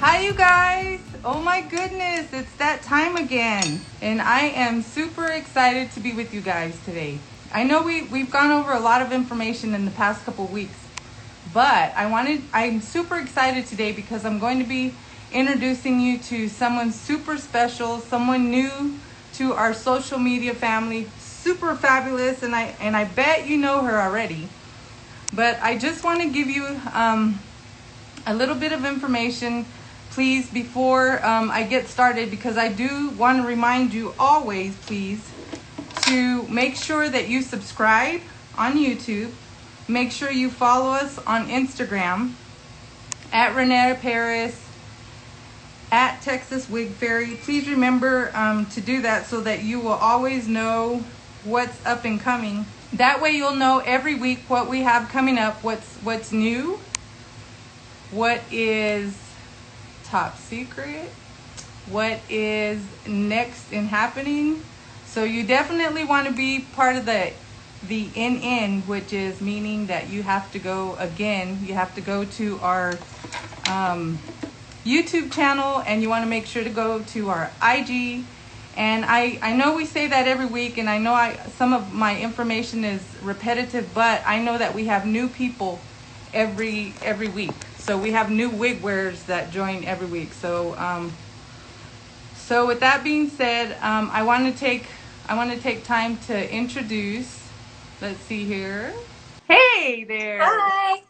Hi you guys! Oh my goodness, it's that time again. And I am super excited to be with you guys today. I know we've gone over a lot of information in the past couple weeks, but I'm super excited today because I'm going to be introducing you to someone super special, someone new to our social media family, super fabulous, and I bet you know her already. But I just want to give you a little bit of information, please, before I get started, because I do want to remind you always, please, to make sure that you subscribe on YouTube. Make sure you follow us on Instagram at Rene Paris, at Texas Wig Fairy. Please remember to do that so that you will always know what's up and coming. That way you'll know every week what we have coming up, what's new, what is top secret, what is next and happening. So you definitely want to be part of the NN, which is meaning that you have to go again. You have to go to our YouTube channel, and you want to make sure to go to our IG. And I know we say that every week, and I know some of my information is repetitive, but I know that we have new people every week. So we have new wig wearers that join every week. So so with that being said, I want to take time to introduce. Let's see here. Hey there. Hi.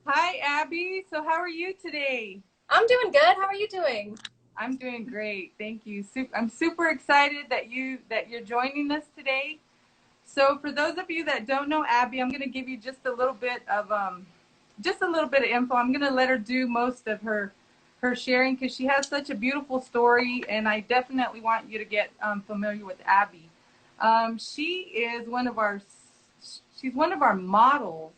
Hi, Abby. So how are you today? I'm doing good. How are you doing? I'm doing great. Thank you. I'm super excited that you're joining us today. So for those of you that don't know Abby, I'm going to give you just a little bit of info. I'm going to let her do most of her sharing because she has such a beautiful story, and I definitely want you to get familiar with Abby. She's one of our models.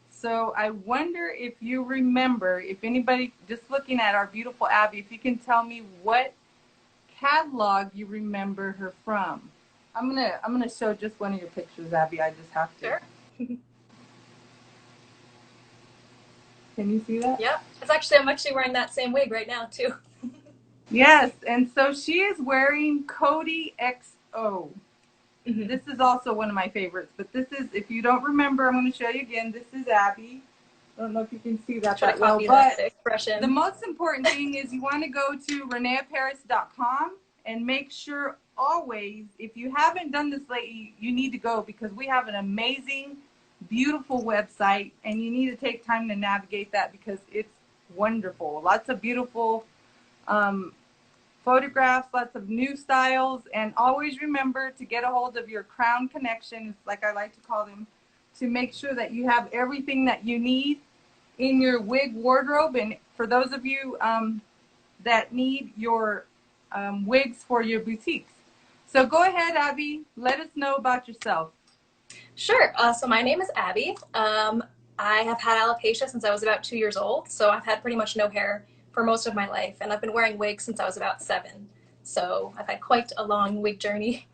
So I wonder if you remember, if anybody just looking at our beautiful Abby, if you can tell me what catalog you remember her from. I'm gonna show just one of your pictures, Abby. I just have to. Sure. Can you see that? Yep. I'm actually wearing that same wig right now too. Yes, and so she is wearing Cody XO. This is also one of my favorites, but this is, if you don't remember, I'm going to show you again. This is Abby. I don't know if you can see that well, but the most important thing is you want to go to reneparis.com and make sure always, if you haven't done this lately, you need to go, because we have an amazing, beautiful website, and you need to take time to navigate that because it's wonderful. Lots of beautiful photographs, lots of new styles, and always remember to get a hold of your crown connections, like I like to call them, to make sure that you have everything that you need in your wig wardrobe. And for those of you that need your wigs for your boutiques. So go ahead, Abby, let us know about yourself. Sure. So my name is Abby. I have had alopecia since I was about 2 years old, so I've had pretty much no hair for most of my life, and I've been wearing wigs since I was about 7. So I've had quite a long wig journey.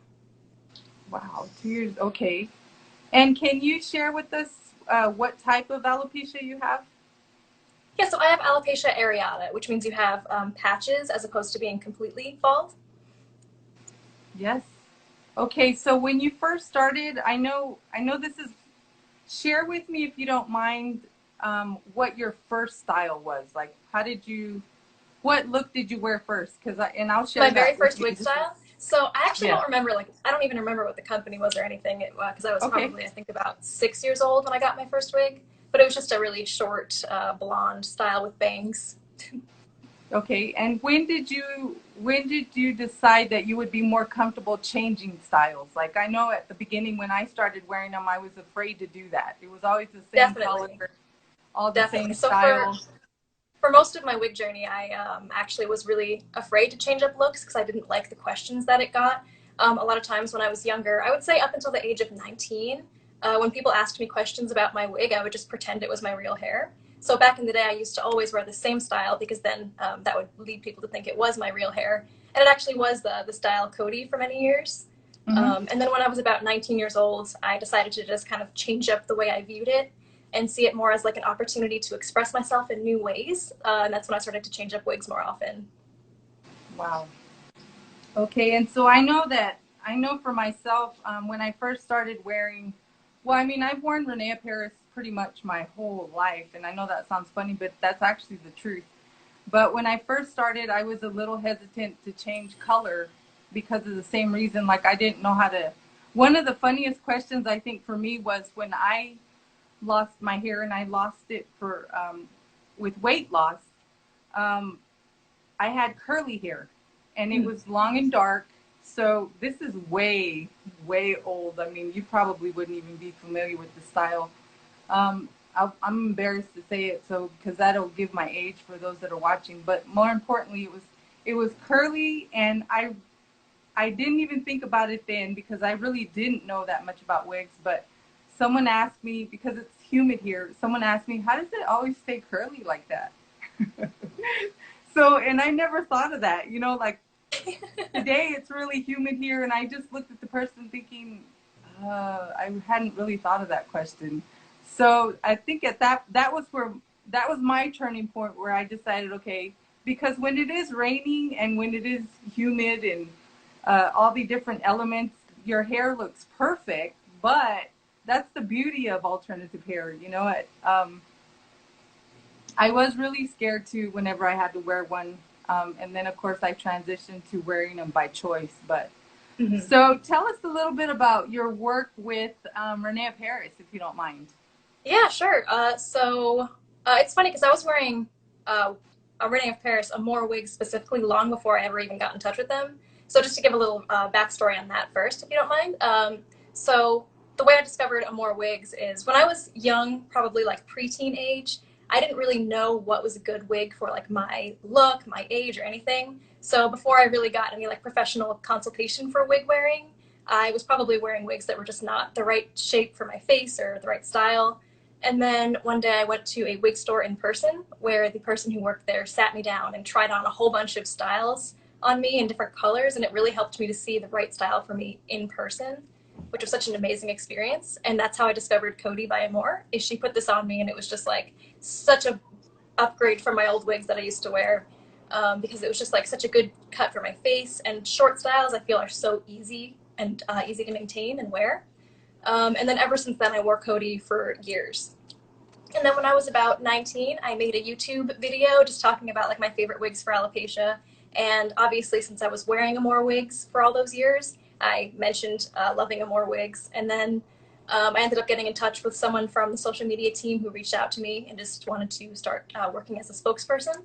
Wow, 2 years, okay. And can you share with us what type of alopecia you have? Yeah, so I have alopecia areata, which means you have patches as opposed to being completely bald. Yes. Okay, so when you first started, I know this is, share with me if you don't mind what your first style was. Like, what look did you wear first? I'll share my very first wig style. So I actually don't remember, I don't even remember what the company was or anything, because I was probably, I think, about 6 years old when I got my first wig. But it was just a really short blonde style with bangs. Okay, and when did you decide that you would be more comfortable changing styles? Like, I know at the beginning when I started wearing them, I was afraid to do that. It was always the same color, all the same style. So for most of my wig journey, I actually was really afraid to change up looks because I didn't like the questions that it got. A lot of times when I was younger, I would say up until the age of 19, when people asked me questions about my wig, I would just pretend it was my real hair. So back in the day, I used to always wear the same style because then that would lead people to think it was my real hair. And it actually was the style Cody for many years. And then when I was about 19 years old, I decided to just kind of change up the way I viewed it and see it more as like an opportunity to express myself in new ways. And that's when I started to change up wigs more often. Wow. Okay, and so I know for myself, when I first started wearing, well, I mean, I've worn Rene Paris pretty much my whole life, and I know that sounds funny, but that's actually the truth. But when I first started, I was a little hesitant to change color because of the same reason. Like, I didn't know how to. One of the funniest questions I think for me was when I lost my hair, and I lost it for with weight loss. I had curly hair, and it was long and dark. So this is way, way old. I mean, you probably wouldn't even be familiar with the style. I'm embarrassed to say it, so because that'll give my age for those that are watching. But more importantly, it was curly, and I didn't even think about it then because I really didn't know that much about wigs. But someone asked me, because it's humid here, someone asked me, how does it always stay curly like that? So, and I never thought of that, you know, like today it's really humid here, and I just looked at the person thinking, I hadn't really thought of that question. So I think at that was my turning point where I decided, okay, because when it is raining and when it is humid and all the different elements, your hair looks perfect, but that's the beauty of alternative hair, you know. I was really scared too whenever I had to wear one. And then, of course, I transitioned to wearing them by choice. But So tell us a little bit about your work with Rene Paris, if you don't mind. Yeah, sure. It's funny because I was wearing a Rene Paris Amore wig specifically long before I ever even got in touch with them. So just to give a little backstory on that first, if you don't mind. So the way I discovered Amore wigs is when I was young, probably like preteen age, I didn't really know what was a good wig for like my look, my age, or anything. So before I really got any like professional consultation for wig wearing, I was probably wearing wigs that were just not the right shape for my face or the right style. And then one day I went to a wig store in person where the person who worked there sat me down and tried on a whole bunch of styles on me in different colors, and it really helped me to see the right style for me in person, which was such an amazing experience. And that's how I discovered Cody by Amore. Is she put this on me, and it was just like such a upgrade from my old wigs that I used to wear, because it was just like such a good cut for my face. And short styles I feel are so easy and easy to maintain and wear. And then ever since then I wore Cody for years. And then when I was about 19, I made a YouTube video just talking about like my favorite wigs for alopecia. And obviously, since I was wearing Amore wigs for all those years, I mentioned loving Amore wigs. And then I ended up getting in touch with someone from the social media team who reached out to me and just wanted to start working as a spokesperson.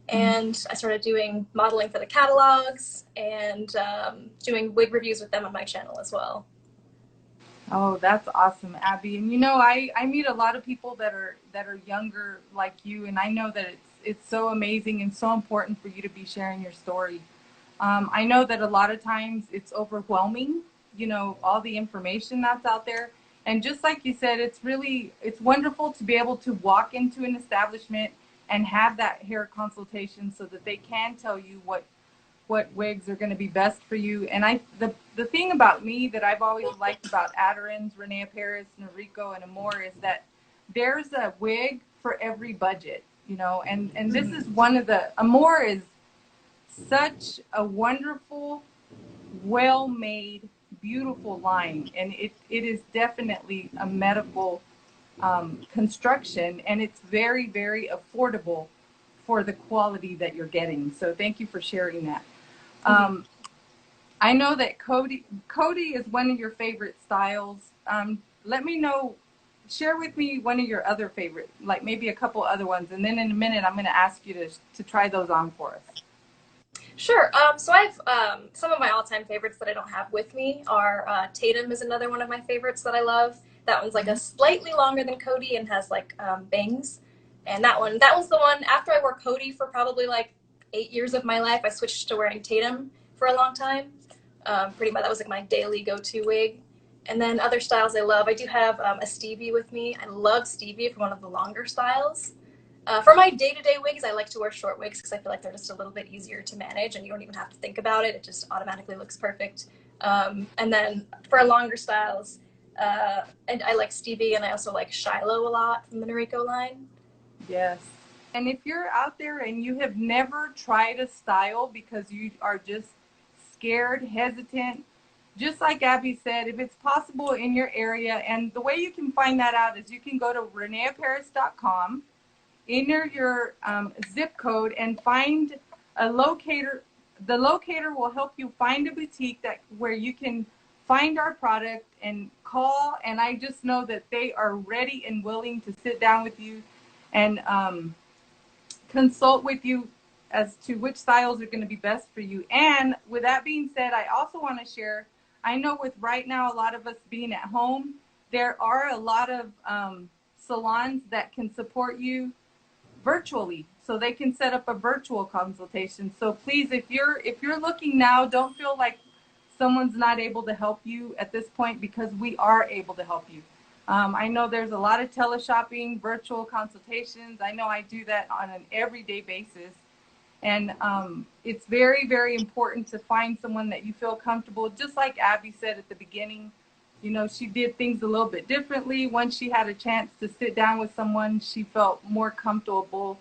And I started doing modeling for the catalogs and doing wig reviews with them on my channel as well. Oh, that's awesome, Abby. And you know, I meet a lot of people that are younger like you, and I know that it's so amazing and so important for you to be sharing your story. I know that a lot of times it's overwhelming, you know, all the information that's out there. And just like you said, it's wonderful to be able to walk into an establishment and have that hair consultation so that they can tell you what wigs are going to be best for you. And the thing about me that I've always liked about Aderans, Rene Paris, Noriko, and Amore is that there's a wig for every budget, you know, and this is one of the, Amore is such a wonderful, well-made, beautiful line, and it is definitely a medical construction, and it's very, very affordable for the quality that you're getting. So thank you for sharing that. I know that Cody is one of your favorite styles. Let me know, share with me one of your other favorite, like maybe a couple other ones, and then in a minute I'm going to ask you to try those on for us. Sure. So I've some of my all-time favorites that I don't have with me are Tatum is another one of my favorites that I love. That one's like a slightly longer than Cody and has like bangs. And that was the one after I wore Cody for probably like 8 years of my life. I switched to wearing Tatum for a long time. Pretty much that was like my daily go-to wig. And then other styles I love. I do have a Stevie with me. I love Stevie for one of the longer styles. For my day-to-day wigs, I like to wear short wigs because I feel like they're just a little bit easier to manage and you don't even have to think about it. It just automatically looks perfect. And then for longer styles, And I like Stevie, and I also like Shiloh a lot from the Noriko line. Yes. And if you're out there and you have never tried a style because you are just scared, hesitant, just like Abby said, if it's possible in your area, and the way you can find that out is you can go to reneparis.com, enter your zip code, and find a locator. The locator will help you find a boutique where you can find our product and call, and I just know that they are ready and willing to sit down with you and consult with you as to which styles are going to be best for you. And with that being said, I also want to share, I know with right now a lot of us being at home, there are a lot of salons that can support you virtually, so they can set up a virtual consultation. So please, if you're looking now, don't feel like someone's not able to help you at this point, because we are able to help you. I know there's a lot of teleshopping, virtual consultations. I know I do that on an everyday basis. And it's very, very important to find someone that you feel comfortable. Just like Abby said at the beginning, you know, she did things a little bit differently. Once she had a chance to sit down with someone, she felt more comfortable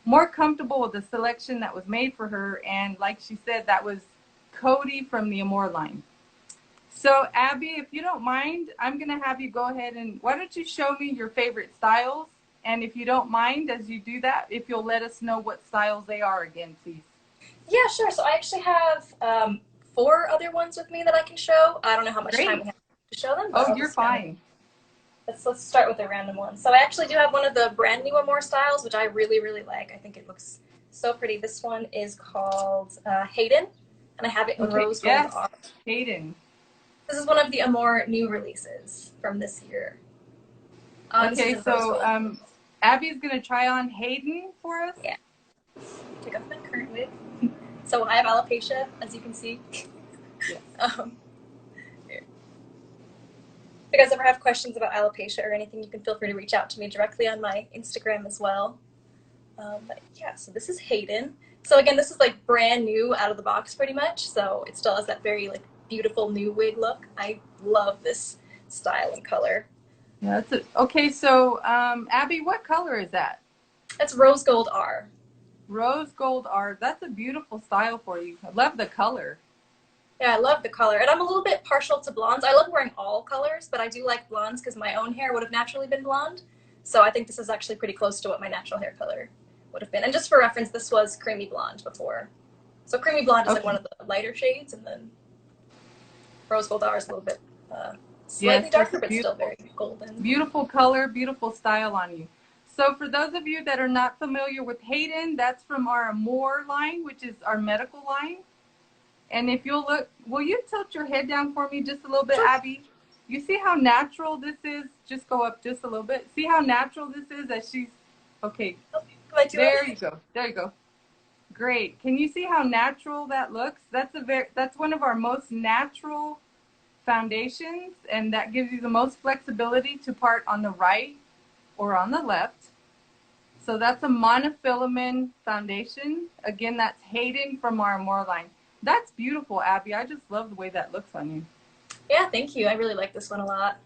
with the selection that was made for her. And like she said, that was Cody from the Amore line. So Abby, if you don't mind, I'm going to have you go ahead and why don't you show me your favorite styles? And if you don't mind, as you do that, if you'll let us know what styles they are again, please. Yeah, sure. So I actually have 4 other ones with me that I can show. I don't know how much time we have to show them. Oh, you're fine. Let's start with a random one. So I actually do have one of the brand new Amore styles, which I really, really like. I think it looks so pretty. This one is called Hayden, and I have it in rose gold. Yes, Hayden. This is one of the Amore new releases from this year. Okay, so Abby's going to try on Hayden for us. Yeah. Take off my current wig. So I have alopecia, as you can see. Yes. Here. If you guys ever have questions about alopecia or anything, you can feel free to reach out to me directly on my Instagram as well. But yeah, so this is Hayden. So again, this is like brand new out of the box pretty much. So it still has that very like beautiful new wig look. I love this style and color. Yeah, okay, so Abby, what color is that? It's rose gold R. Rose gold R. That's a beautiful style for you. I love the color. Yeah, I love the color. And I'm a little bit partial to blondes. I love wearing all colors, but I do like blondes because my own hair would have naturally been blonde. So I think this is actually pretty close to what my natural hair color would have been. And just for reference, this was creamy blonde before. So creamy blonde is like one of the lighter shades, and then rose gold R is a little bit slightly darker, but still very golden. Beautiful color, beautiful style on you. So for those of you that are not familiar with Hayden, that's from our Amore line, which is our medical line. And if you'll look, will you tilt your head down for me just a little bit, Abby? You see how natural this is? Just go up just a little bit. See how natural this is as she's, okay. There you go. There you go. Great. Can you see how natural that looks? That's one of our most natural foundations, and that gives you the most flexibility to part on the right or on the left. So that's a monofilament foundation. Again, that's Hayden from our Amore line. That's beautiful, Abby. I just love the way that looks on you. Yeah, thank you. I really like this one a lot.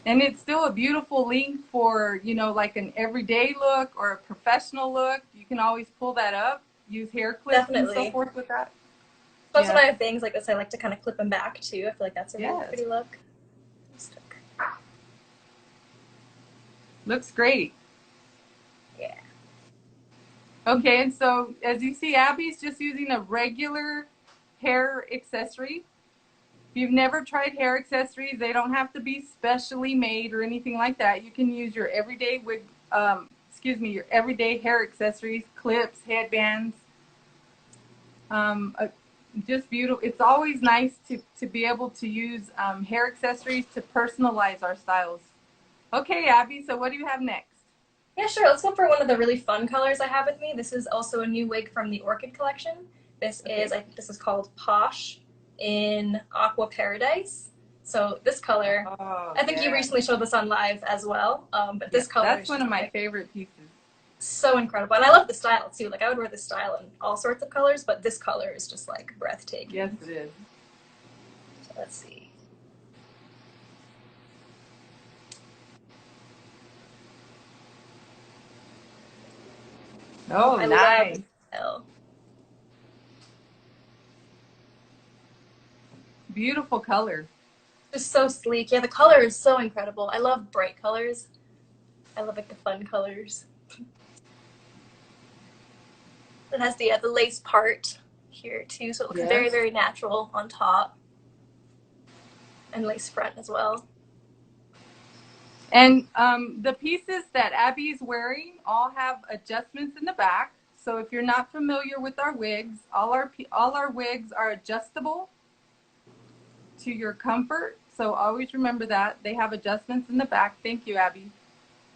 And it's still a beautiful length for, you know, like an everyday look or a professional look. You can always pull that up, use hair clips and so forth with that. Plus when I have bangs like this, I like to kind of clip them back too. I feel like that's a really pretty look. Looks great. Yeah. Okay, and so as you see, Abby's just using a regular hair accessory. If you've never tried hair accessories, they don't have to be specially made or anything like that. You can use your everyday wig, your everyday hair accessories, clips, headbands. Just beautiful. It's always nice to be able to use hair accessories to personalize our styles. Okay, Abby, so what do you have next? Yeah, sure. Let's go for one of the really fun colors I have with me. This is also a new wig from the Orchid Collection. This is, I think this is called Posh in Aqua Paradise. So this color, I think you recently showed this on live as well. But this color that's one of my favorite pieces. So incredible. And I love the style too. Like I would wear this style in all sorts of colors, but this color is just like breathtaking. Yes, it is. So let's see. Oh, I love this nice. style. Beautiful color. Just so sleek. Yeah, the color is so incredible. I love bright colors. I love like the fun colors. It has the lace part here too, so it looks very, Yes. very natural on top. And lace front as well. And the pieces that Abby's wearing all have adjustments in the back. So if you're not familiar with our wigs, all our wigs are adjustable to your comfort. So always remember that they have adjustments in the back. Thank you, Abby.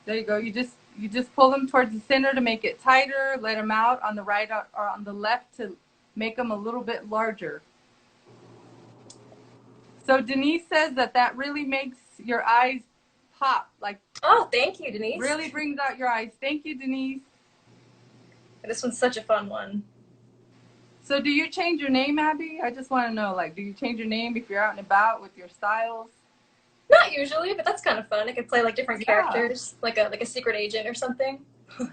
There you go. You just pull them towards the center to make it tighter. Let them out on the right or on the left to make them a little bit larger. So Denise says that really makes your eyes pop. Like, oh, thank you, Denise. really brings out your eyes. Thank you, Denise. This one's such a fun one. So do you change your name, Abby? I just want to know, like, do you change your name if you're out and about with your styles? Not usually, but that's kind of fun. I could play like different characters, like a secret agent or something.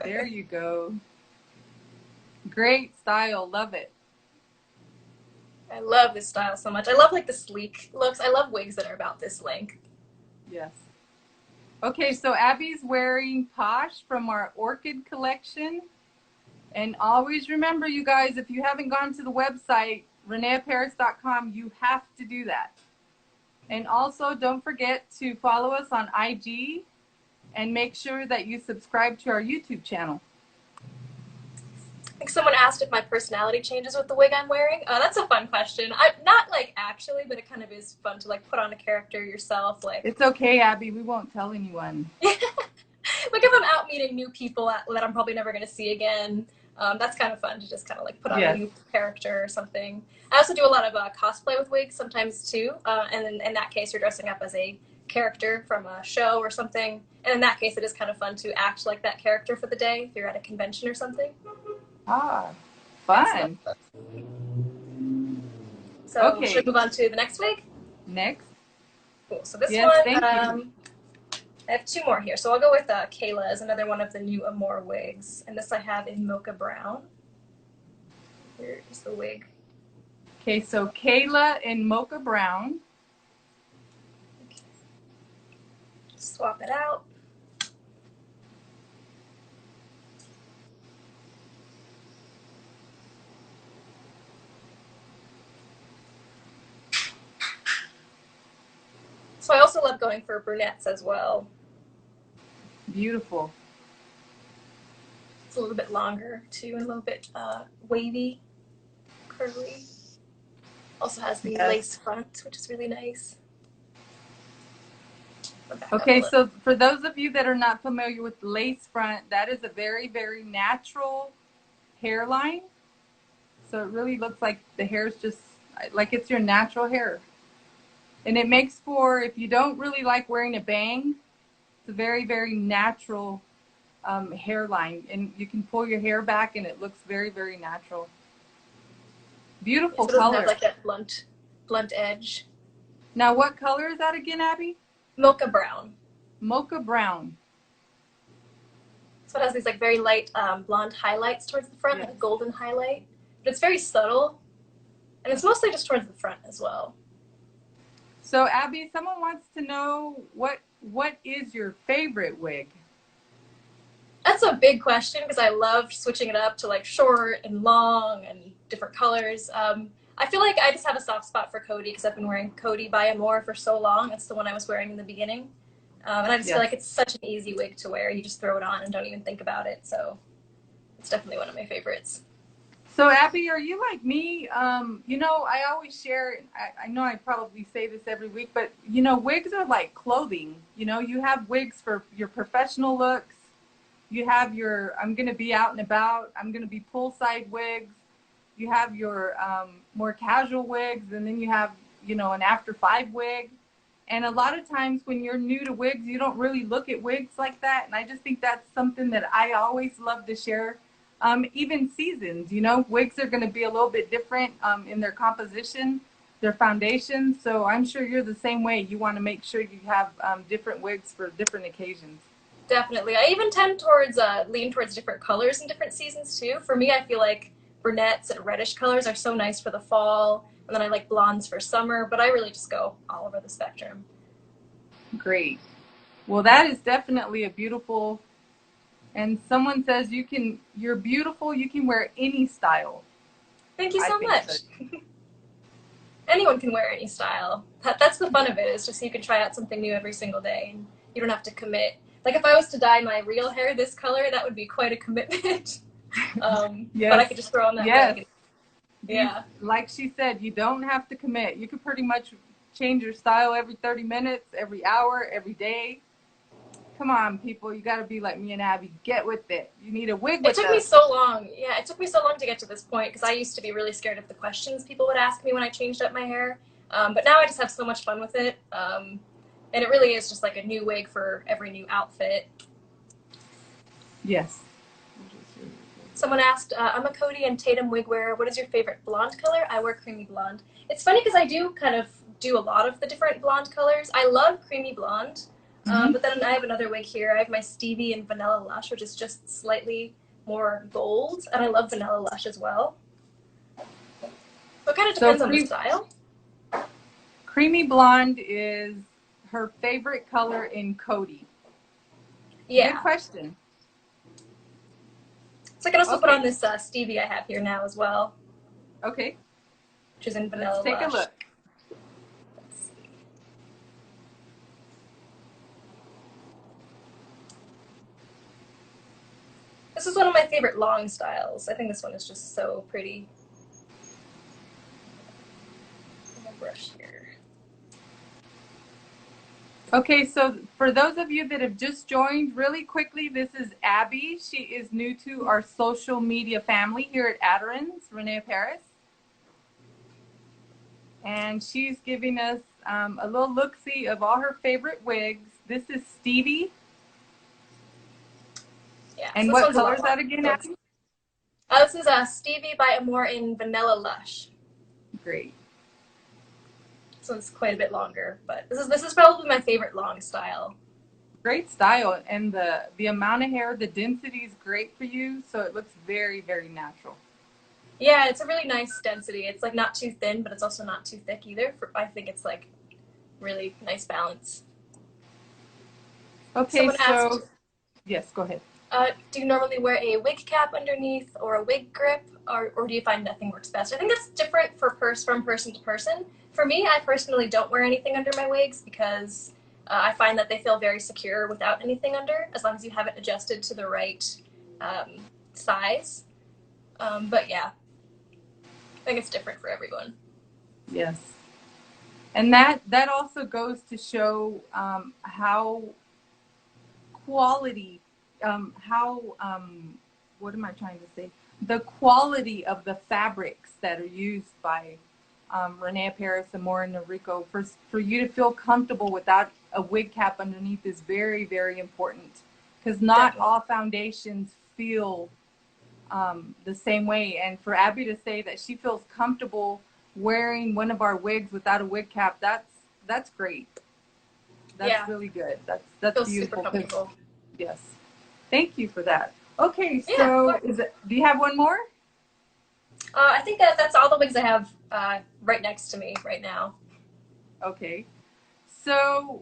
There you go. Great style. Love it. I love this style so much. I love like the sleek looks. I love wigs that are about this length. Yes. Okay, so Abby's wearing Posh from our Orchid Collection. And always remember, you guys, if you haven't gone to the website, reneparis.com, you have to do that. And also, don't forget to follow us on IG and make sure that you subscribe to our YouTube channel. I think someone asked if my personality changes with the wig I'm wearing. That's a fun question. Not like actually, but it kind of is fun to like put on a character yourself. Like, it's okay, Abby. We won't tell anyone. Like if I'm out meeting new people that I'm probably never going to see again, that's kind of fun to just kind of like put on a new character or something. I also do a lot of cosplay with wigs sometimes too, and in that case you're dressing up as a character from a show or something, and in that case it is kind of fun to act like that character for the day if you're at a convention or something. Ah, fun. So okay. Should we move on to the next wig? Next. Cool. So this one, I have two more here. So I'll go with Kayla as another one of the new Amore wigs. And this I have in Mocha Brown. Here is the wig. Okay, so Kayla in Mocha Brown. Okay. Just swap it out. So I also love going for brunettes as well. Beautiful. It's a little bit longer too, and a little bit wavy, curly. Also has the lace front, which is really nice. Okay, so for those of you that are not familiar with the lace front, that is a very, very natural hairline. So it really looks like the hair is just like it's your natural hair. And it makes for, if you don't really like wearing a bang, it's a very, very natural hairline. And you can pull your hair back and it looks very, very natural. Beautiful color. It doesn't have like that blunt edge. Now, what color is that again, Abby? Mocha Brown. Mocha Brown. So it has these like very light blonde highlights towards the front, like a golden highlight. But it's very subtle. And it's mostly just towards the front as well. So Abby, someone wants to know what is your favorite wig? That's a big question because I love switching it up to like short and long and different colors. I feel like I just have a soft spot for Cody because I've been wearing Cody by Amore for so long. That's the one I was wearing in the beginning. And I just feel like it's such an easy wig to wear. You just throw it on and don't even think about it. So it's definitely one of my favorites. So Abby, are you like me? You know, I always share, I know I probably say this every week, but you know, wigs are like clothing. You know, you have wigs for your professional looks. You have your, I'm going to be out and about. I'm going to be poolside wigs. You have your more casual wigs, and then you have, you know, an after 5 wig. And a lot of times when you're new to wigs, you don't really look at wigs like that. And I just think that's something that I always love to share. Even seasons, you know, wigs are going to be a little bit different in their composition, their foundation. So I'm sure you're the same way. You want to make sure you have different wigs for different occasions. Definitely. I even tend towards lean towards different colors in different seasons too. For me, I feel like brunettes and reddish colors are so nice for the fall, and then I like blondes for summer, but I really just go all over the spectrum. Great. Well, that is definitely a beautiful, and someone says you're beautiful, you can wear any style. Thank you I so think much. so. Anyone can wear any style. That's the fun of it, is just so you can try out something new every single day and you don't have to commit. Like if I was to dye my real hair this color, that would be quite a commitment. Yes. But I could just throw on that Yes. wig. Yeah. Like she said, you don't have to commit. You could pretty much change your style every 30 minutes, every hour, every day. Come on, people. You got to be like me and Abby. Get with it. You need a wig with It took me us. so long. Yeah, it took me so long to get to this point because I used to be really scared of the questions people would ask me when I changed up my hair. But now I just have so much fun with it. And it really is just like a new wig for every new outfit. Yes. Someone asked, I'm a Cody and Tatum wig wearer. What is your favorite blonde color? I wear creamy blonde. It's funny because I do kind of do a lot of the different blonde colors. I love creamy blonde. But then I have another wig here. I have my Stevie and Vanilla Lush, which is just slightly more gold. And I love Vanilla Lush as well. So it kind of depends on the style. Creamy blonde is her favorite color in Cody. Yeah. Good question. So I can also put on this Stevie I have here now as well. Okay. Which is in Vanilla Lush. Let's take a look. This is one of my favorite long styles. I think this one is just so pretty. Brush here. Okay, so for those of you that have just joined, really quickly, this is Abby. She is new to our social media family here at Aderans, Rene Paris. And she's giving us a little look-see of all her favorite wigs. This is Stevie. Yeah. And so what color is that again, Abby? This is Stevie by Amore in Vanilla Lush. Great. So it's quite a bit longer, but this is probably my favorite long style. Great style, and the amount of hair, the density is great for you, so it looks very, very natural. Yeah, it's a really nice density. It's like not too thin, but it's also not too thick either. I think it's like really nice balance. Okay, Someone so asked, yes, go ahead. Do you normally wear a wig cap underneath or a wig grip, or do you find nothing works best? I think that's different from person to person. For me, I personally don't wear anything under my wigs because I find that they feel very secure without anything under, as long as you have it adjusted to the right size. But yeah, I think it's different for everyone. Yes. And that also goes to show how quality, what am I trying to say? The quality of the fabrics that are used by Rene Paris, Amore, and Noriko. For you to feel comfortable without a wig cap underneath is very, very important, because not all foundations feel the same way. And for Abby to say that she feels comfortable wearing one of our wigs without a wig cap, that's great. That's really good. That's beautiful. Super comfortable. Yes. Thank you for that. Okay, so do you have one more? I think that's all the wigs I have right next to me right now. Okay. So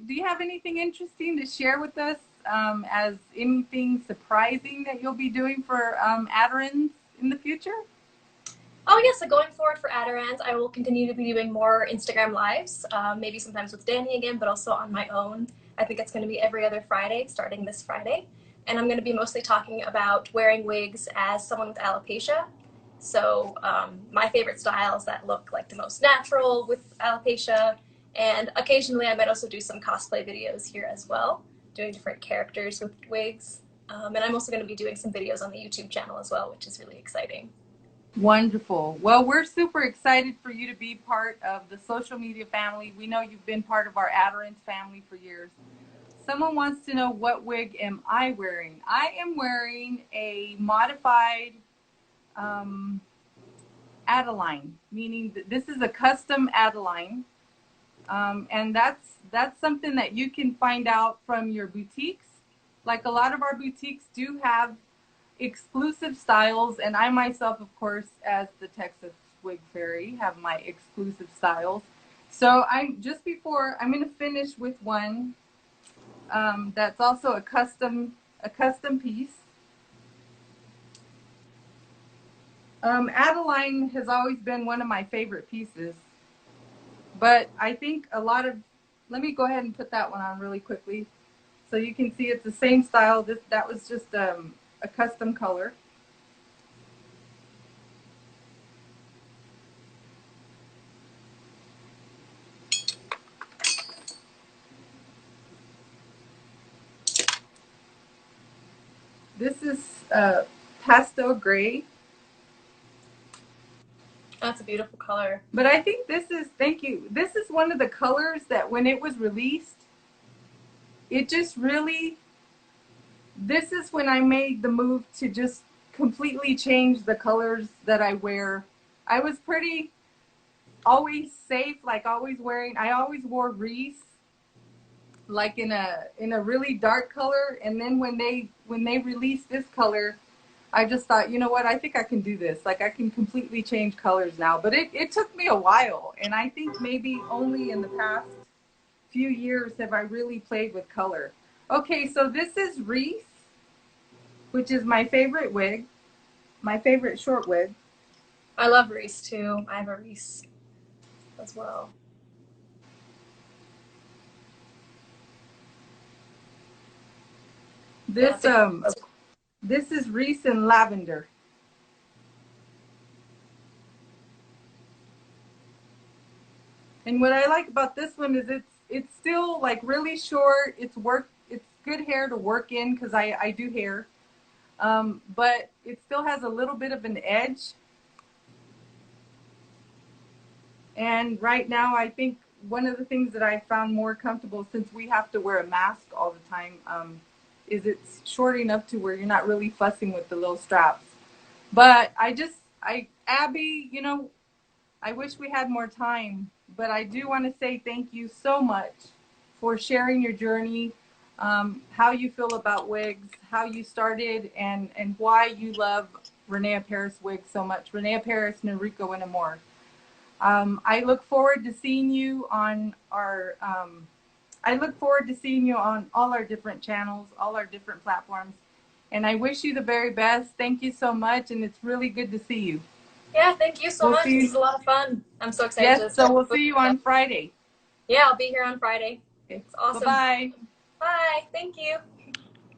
do you have anything interesting to share with us, as anything surprising that you'll be doing for Aderans in the future? Oh yes, so going forward for Aderans, I will continue to be doing more Instagram lives, maybe sometimes with Danny again, but also on my own. I think it's going to be every other Friday, starting this Friday. And I'm going to be mostly talking about wearing wigs as someone with alopecia. So my favorite styles that look like the most natural with alopecia. And occasionally I might also do some cosplay videos here as well, doing different characters with wigs. And I'm also going to be doing some videos on the YouTube channel as well, which is really exciting. Wonderful. Well, we're super excited for you to be part of the social media family. We know you've been part of our Aderans family for years. Someone wants to know, what wig am I wearing? I am wearing a modified Adeline, meaning that this is a custom Adeline. And that's something that you can find out from your boutiques. Like a lot of our boutiques do have exclusive styles, and I myself, of course, as the Texas Wig Fairy, have my exclusive styles. So I'm going to finish with one that's also a custom piece. Adeline has always been one of my favorite pieces, but I think let me go ahead and put that one on really quickly so you can see it's the same style. That was just a custom color. This is pastel gray. That's a beautiful color. But I think thank you. This is one of the colors that when it was released, it just really, this is when I made the move to just completely change the colors that I wear. I was pretty always safe, like I always wore Reese, like in a really dark color. And then when they released this color, I just thought, you know what, I think I can do this. Like I can completely change colors now. But it took me a while. And I think maybe only in the past few years have I really played with color. Okay, so this is Reese, which is my favorite wig, my favorite short wig. I love Reese too. I have a Reese as well. This is Reese in lavender. And what I like about this one is it's still like really short. It's good hair to work in because I do hair. But it still has a little bit of an edge. And right now, I think one of the things that I found more comfortable, since we have to wear a mask all the time, is it's short enough to where you're not really fussing with the little straps. But Abby, you know, I wish we had more time, but I do want to say thank you so much for sharing your journey, how you feel about wigs, how you started, and why you love René Paris wigs so much. René Paris, Noriko, and Amore. I look forward to seeing you on all our different channels, all our different platforms. And I wish you the very best. Thank you so much, and it's really good to see you. Yeah, thank you so much. This is a lot of fun. I'm so excited. Yes, so we'll see you on Friday. Yeah, I'll be here on Friday. Okay. It's awesome. Bye-bye. Bye. Thank you.